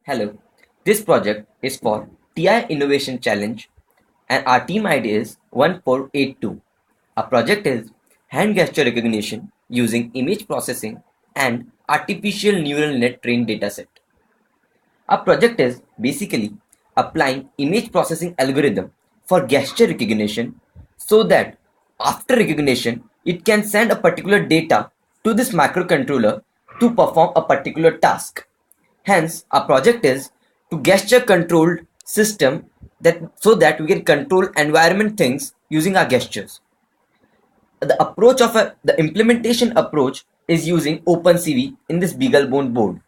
Hello, this project is for TI Innovation Challenge and our team ID is 1482. Our project is hand gesture recognition using image processing and artificial neural net trained dataset. Our project is basically applying image processing algorithm for gesture recognition so that after recognition it can send a particular data to this microcontroller to perform a particular task. Hence, our project is to gesture controlled system that so that we can control environment things using our gestures. The implementation approach is using OpenCV in this BeagleBone board.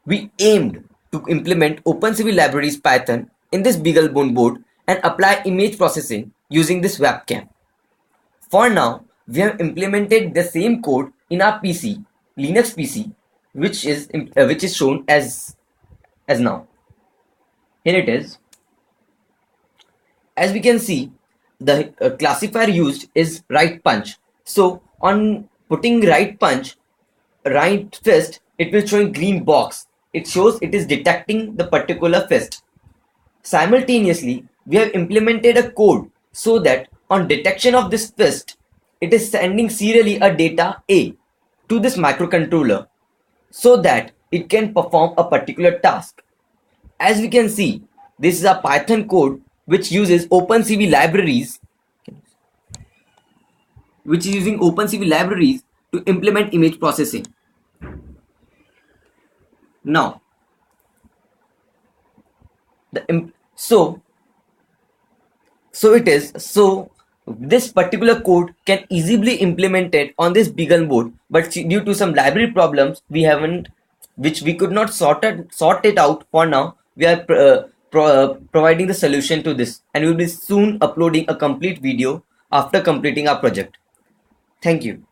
We aimed to implement OpenCV libraries Python in this BeagleBone board and apply image processing using this webcam. For now, we have implemented the same code in our PC, Linux PC, which is shown as now. Here it is. As we can see, the classifier used is right punch. So on putting right punch, right fist, it will show a green box. It shows it is detecting the particular fist. Simultaneously, we have implemented a code so that on detection of this fist, it is sending serially a data A to this microcontroller so that it can perform a particular task. As we can see, this is a Python code which uses OpenCV libraries, to implement image processing. Now, so this particular code can easily implemented on this Beagle board, but due to some library problems which we could not sort it out for now. We are providing the solution to this, and we will be soon uploading a complete video after completing our project. Thank you.